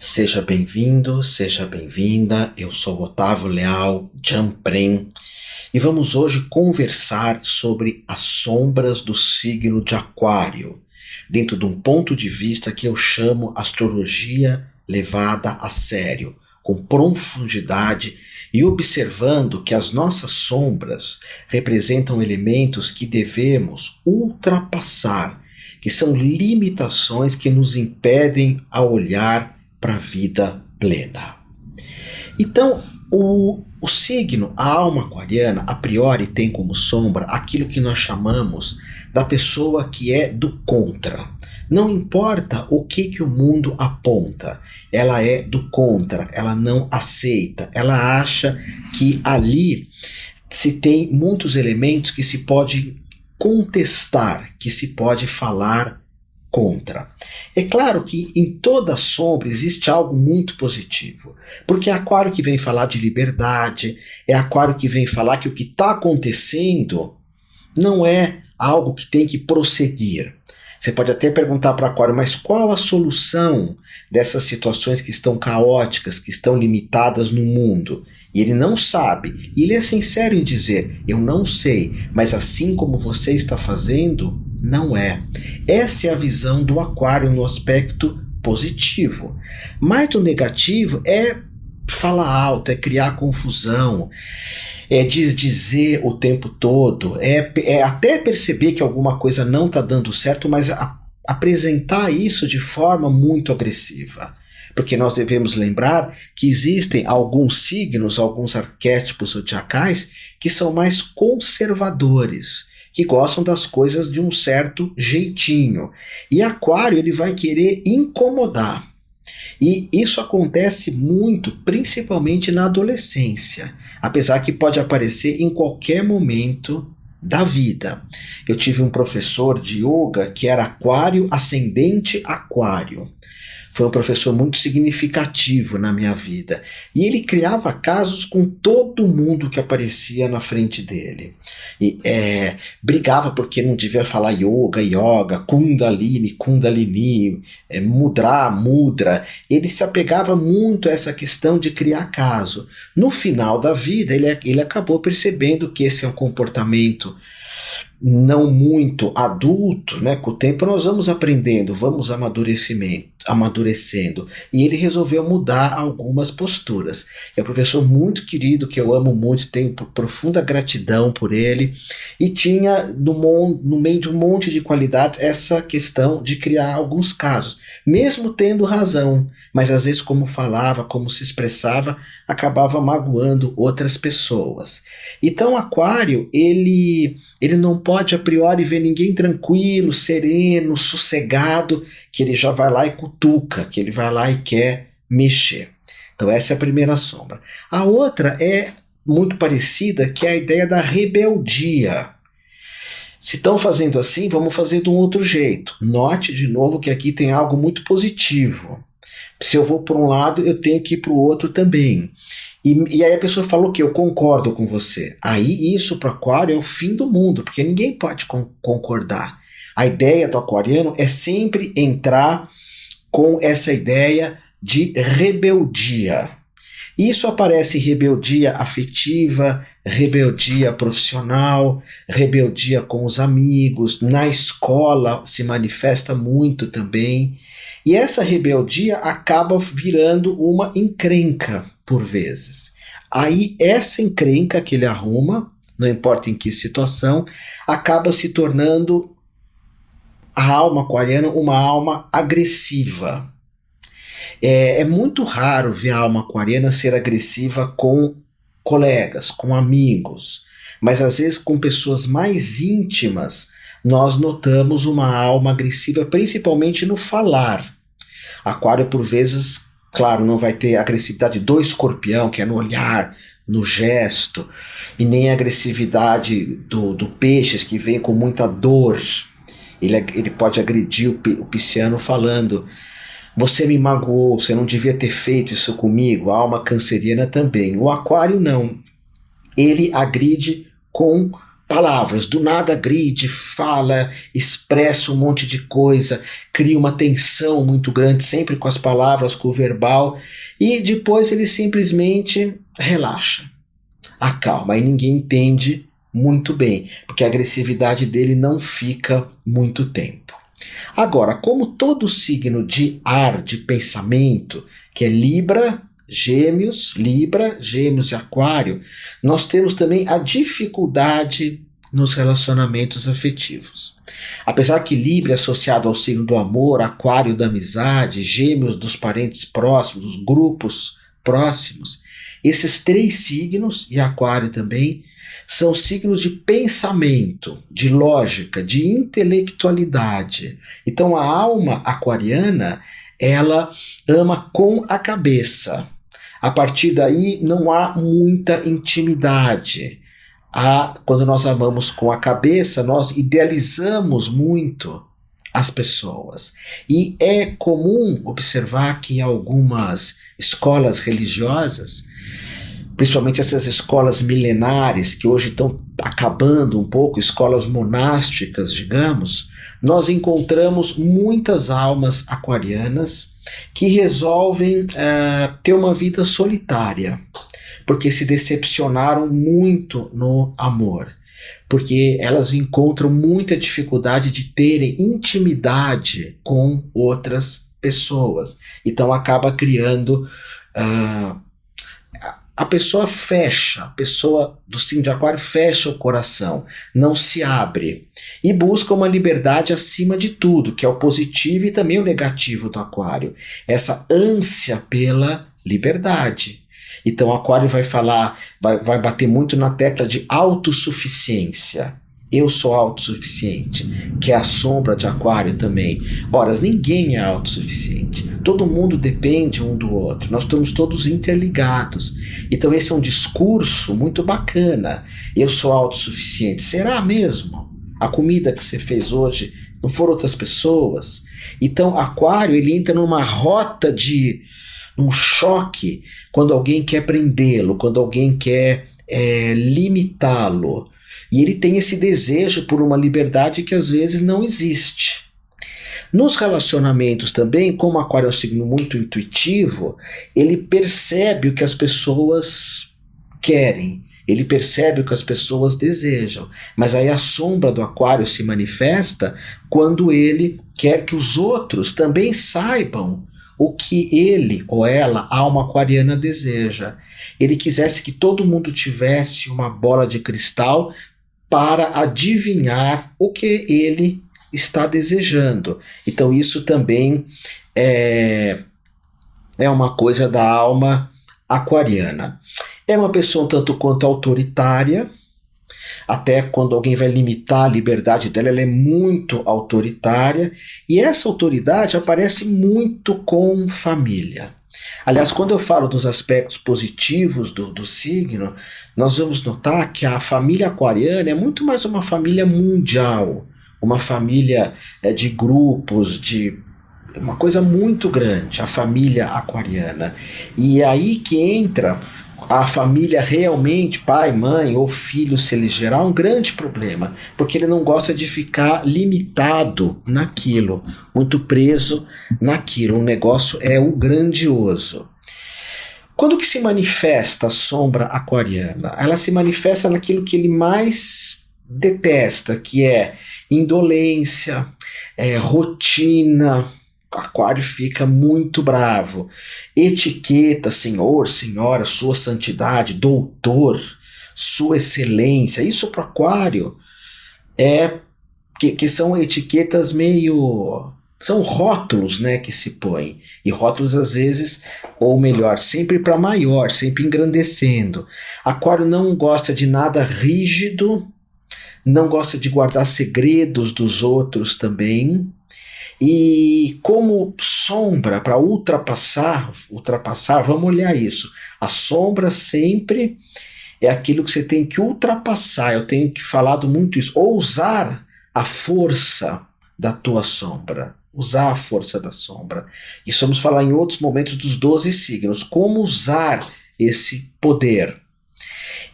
Seja bem-vindo, seja bem-vinda. Eu sou Otávio Leal Jampren e vamos hoje conversar sobre as sombras do signo de Aquário, dentro de um ponto de vista que eu chamo astrologia levada a sério, com profundidade e observando que as nossas sombras representam elementos que devemos ultrapassar, que são limitações que nos impedem a olhar para a vida plena. Então, o signo, a alma aquariana, a priori tem como sombra aquilo que nós chamamos da pessoa que é do contra. Não importa o que o mundo aponta, ela é do contra, ela não aceita, ela acha que ali se tem muitos elementos que se pode contestar, que se pode falar contra. É claro que em toda sombra existe algo muito positivo, porque é Aquário que vem falar de liberdade, é Aquário que vem falar que o que está acontecendo não é algo que tem que prosseguir. Você pode até perguntar para Aquário, mas qual a solução dessas situações que estão caóticas, que estão limitadas no mundo? E ele não sabe, e ele é sincero em dizer, eu não sei, mas assim como você está fazendo, não é. Essa é a visão do Aquário no aspecto positivo. Mas o negativo é falar alto, é criar confusão, é dizer o tempo todo, é até perceber que alguma coisa não está dando certo, mas apresentar isso de forma muito agressiva. Porque nós devemos lembrar que existem alguns signos, alguns arquétipos zodiacais que são mais conservadores, que gostam das coisas de um certo jeitinho. E Aquário ele vai querer incomodar. E isso acontece muito, principalmente na adolescência, apesar que pode aparecer em qualquer momento da vida. Eu tive um professor de yoga que era Aquário, ascendente Aquário. Foi um professor muito significativo na minha vida. E ele criava casos com todo mundo que aparecia na frente dele. E brigava porque não devia falar yoga, kundalini, mudra. Ele se apegava muito a essa questão de criar caso. No final da vida, ele acabou percebendo que esse é um comportamento não muito adulto, né? Com o tempo nós vamos aprendendo, vamos amadurecendo. E ele resolveu mudar algumas posturas. É um professor muito querido, que eu amo muito, tenho profunda gratidão por ele. E tinha no meio de um monte de qualidades essa questão de criar alguns casos, mesmo tendo razão, mas às vezes como falava, como se expressava, acabava magoando outras pessoas. Então Aquário, ele não pode a priori ver ninguém tranquilo, sereno, sossegado, que ele já vai lá e cutuca, que ele vai lá e quer mexer. Então essa é a primeira sombra. A outra é muito parecida, que é a ideia da rebeldia. Se estão fazendo assim, vamos fazer de um outro jeito. Note de novo que aqui tem algo muito positivo. Se eu vou para um lado, eu tenho que ir para o outro também. E aí a pessoa falou que eu concordo com você. Aí isso para o Aquário é o fim do mundo, porque ninguém pode concordar. A ideia do aquariano é sempre entrar com essa ideia de rebeldia. Isso aparece rebeldia afetiva, rebeldia profissional, rebeldia com os amigos, na escola se manifesta muito também. E essa rebeldia acaba virando uma encrenca, por vezes. Aí essa encrenca que ele arruma, não importa em que situação, acaba se tornando a alma aquariana uma alma agressiva. É muito raro ver a alma aquariana ser agressiva com colegas, com amigos, mas às vezes com pessoas mais íntimas nós notamos uma alma agressiva, principalmente no falar. Aquário, por vezes, claro, não vai ter a agressividade do escorpião, que é no olhar, no gesto, e nem a agressividade do peixes, que vem com muita dor. Ele pode agredir o pisciano falando: você me magoou, você não devia ter feito isso comigo. A alma canceriana também. O Aquário não. Ele agride com palavras, do nada agride, fala, expressa um monte de coisa, cria uma tensão muito grande, sempre com as palavras, com o verbal, e depois ele simplesmente relaxa, acalma, e ninguém entende muito bem, porque a agressividade dele não fica muito tempo. Agora, como todo signo de ar, de pensamento, que é Libra, Gêmeos e Aquário, nós temos também a dificuldade nos relacionamentos afetivos. Apesar que Libra é associado ao signo do amor, Aquário da amizade, Gêmeos dos parentes próximos, dos grupos próximos, esses três signos, e Aquário também, são signos de pensamento, de lógica, de intelectualidade. Então a alma aquariana, ela ama com a cabeça. A partir daí não há muita intimidade. Quando nós amamos com a cabeça, nós idealizamos muito as pessoas. E é comum observar que em algumas escolas religiosas, principalmente essas escolas milenares que hoje estão acabando um pouco, escolas monásticas, digamos, nós encontramos muitas almas aquarianas que resolvem ter uma vida solitária, porque se decepcionaram muito no amor, porque elas encontram muita dificuldade de terem intimidade com outras pessoas. Então acaba criando... a pessoa fecha, a pessoa do signo de Aquário fecha o coração, não se abre e busca uma liberdade acima de tudo, que é o positivo e também o negativo do Aquário, essa ânsia pela liberdade. Então o Aquário vai falar, vai bater muito na tecla de autossuficiência. Eu sou autossuficiente, que é a sombra de Aquário também. Ora, ninguém é autossuficiente. Todo mundo depende um do outro. Nós estamos todos interligados. Então esse é um discurso muito bacana. Eu sou autossuficiente. Será mesmo? A comida que você fez hoje não foram outras pessoas? Então Aquário, ele entra numa rota num choque quando alguém quer prendê-lo, quando alguém quer limitá-lo. E ele tem esse desejo por uma liberdade que às vezes não existe. Nos relacionamentos também, como o Aquário é um signo muito intuitivo, ele percebe o que as pessoas querem, ele percebe o que as pessoas desejam. Mas aí a sombra do Aquário se manifesta quando ele quer que os outros também saibam o que ele ou ela, a alma aquariana, deseja. Ele quisesse que todo mundo tivesse uma bola de cristal para adivinhar o que ele está desejando. Então isso também é uma coisa da alma aquariana. É uma pessoa um tanto quanto autoritária, até quando alguém vai limitar a liberdade dela, ela é muito autoritária, e essa autoridade aparece muito com família. Aliás, quando eu falo dos aspectos positivos do signo, nós vamos notar que a família aquariana é muito mais uma família mundial, uma família de grupos, de uma coisa muito grande, a família aquariana. E é aí que entra a família realmente, pai, mãe ou filho, se ele gerar um grande problema, porque ele não gosta de ficar limitado naquilo, muito preso naquilo. O negócio é o grandioso. Quando que se manifesta a sombra aquariana? Ela se manifesta naquilo que ele mais detesta, que é indolência, rotina. Aquário fica muito bravo. Etiqueta, senhor, senhora, sua santidade, doutor, sua excelência. Isso para Aquário que são etiquetas meio... São rótulos, né, que se põem. E rótulos às vezes, ou melhor, sempre para maior, sempre engrandecendo. Aquário não gosta de nada rígido, não gosta de guardar segredos dos outros também. E como sombra, para ultrapassar, vamos olhar isso. A sombra sempre é aquilo que você tem que ultrapassar. Eu tenho que falado muito isso. Ou usar a força da tua sombra. Usar a força da sombra. Isso vamos falar em outros momentos dos 12 signos. Como usar esse poder.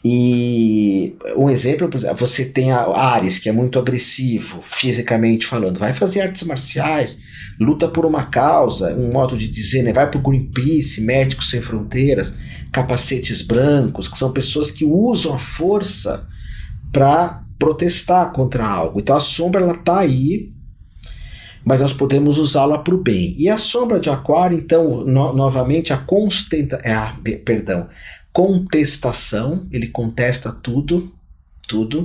E um exemplo, por exemplo, você tem a Ares, que é muito agressivo, fisicamente falando, vai fazer artes marciais, luta por uma causa, um modo de dizer, né? Vai pro Greenpeace, Médicos Sem Fronteiras, capacetes brancos, que são pessoas que usam a força para protestar contra algo. Então a sombra, ela tá aí, mas nós podemos usá-la para o bem. E a sombra de Aquário, então, novamente, contestação, ele contesta tudo, tudo.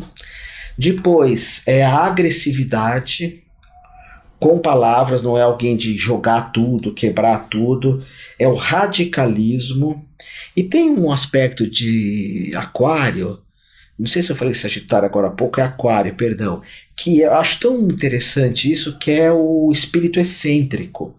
Depois é a agressividade, com palavras, não é alguém de jogar tudo, quebrar tudo, é o radicalismo. E tem um aspecto de Aquário, não sei se eu falei Sagitário agora há pouco, é Aquário, perdão, que eu acho tão interessante isso, que é o espírito excêntrico.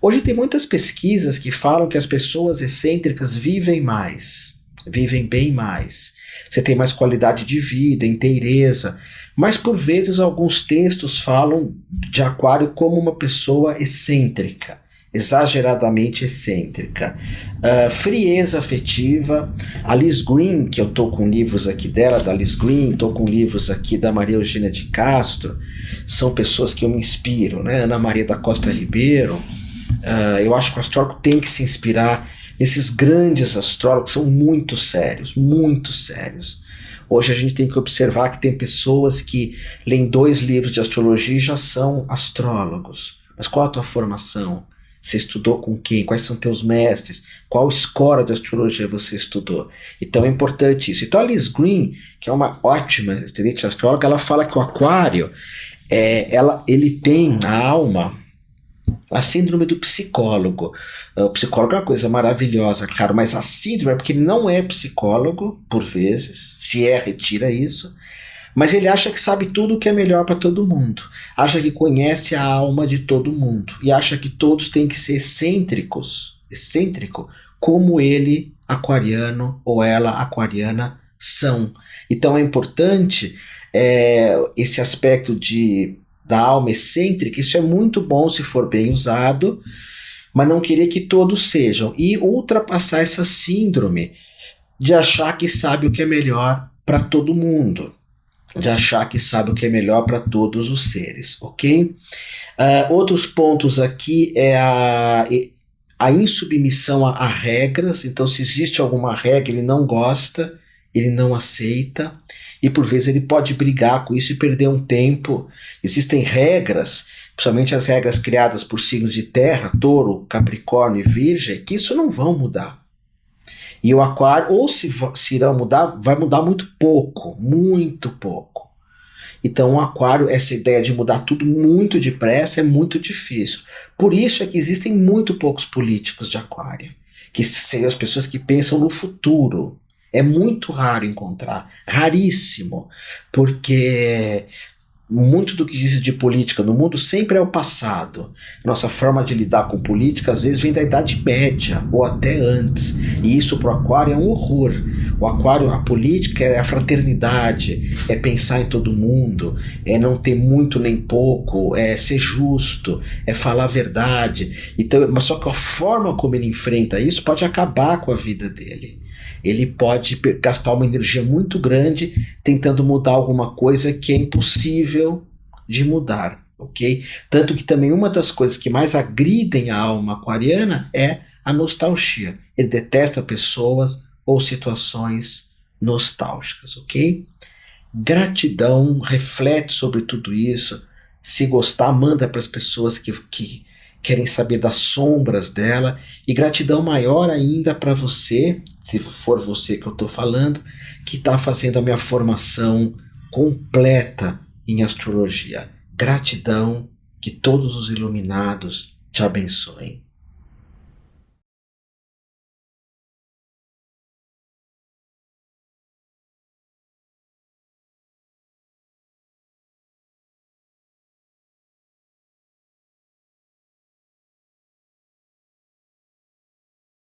Hoje tem muitas pesquisas que falam que as pessoas excêntricas vivem mais, vivem bem mais. Você tem mais qualidade de vida, inteireza, mas por vezes alguns textos falam de Aquário como uma pessoa excêntrica, exageradamente excêntrica. Frieza afetiva. A Liz Green, que eu estou com livros aqui dela, da Liz Green, estou com livros aqui da Maria Eugênia de Castro, são pessoas que eu me inspiro, né? Ana Maria da Costa Ribeiro. Eu acho que o astrólogo tem que se inspirar nesses grandes astrólogos, que são muito sérios, muito sérios. Hoje a gente tem que observar que tem pessoas que leem 2 livros de astrologia e já são astrólogos. Mas qual a tua formação? Você estudou com quem? Quais são teus mestres? Qual escola de astrologia você estudou? Então é importante isso. Então a Liz Green, que é uma ótima excelente astróloga, ela fala que o Aquário, ele tem na alma a síndrome do psicólogo. O psicólogo é uma coisa maravilhosa, claro, mas a síndrome é porque ele não é psicólogo, por vezes, se retira isso, mas ele acha que sabe tudo o que é melhor para todo mundo, acha que conhece a alma de todo mundo, e acha que todos têm que ser excêntrico, como ele, aquariano, ou ela, aquariana, são. Então é importante esse aspecto da alma excêntrica. Isso é muito bom se for bem usado, mas não querer que todos sejam, e ultrapassar essa síndrome de achar que sabe o que é melhor para todo mundo, de achar que sabe o que é melhor para todos os seres, ok? Outros pontos aqui é a insubmissão a regras. Então, se existe alguma regra, ele não gosta, ele não aceita, e por vezes ele pode brigar com isso e perder um tempo. Existem regras, principalmente as regras criadas por signos de terra, touro, capricórnio e virgem, que isso não vão mudar. E o Aquário, ou se irão mudar, vai mudar muito pouco, muito pouco. Então o Aquário, essa ideia de mudar tudo muito depressa é muito difícil. Por isso é que existem muito poucos políticos de Aquário, que seriam as pessoas que pensam no futuro. É muito raro encontrar, raríssimo, porque muito do que diz de política no mundo sempre é o passado. Nossa forma de lidar com política às vezes vem da Idade Média ou até antes, e isso para o Aquário é um horror. O Aquário, a política é a fraternidade, é pensar em todo mundo, é não ter muito nem pouco, é ser justo, é falar a verdade. Então, mas só que a forma como ele enfrenta isso pode acabar com a vida dele. Ele pode gastar uma energia muito grande tentando mudar alguma coisa que é impossível de mudar, ok? Tanto que também uma das coisas que mais agridem a alma aquariana é a nostalgia. Ele detesta pessoas ou situações nostálgicas, ok? Gratidão, reflete sobre tudo isso. Se gostar, manda para as pessoas que querem saber das sombras dela, e gratidão maior ainda para você, se for você que eu estou falando, que está fazendo a minha formação completa em astrologia. Gratidão, que todos os iluminados te abençoem.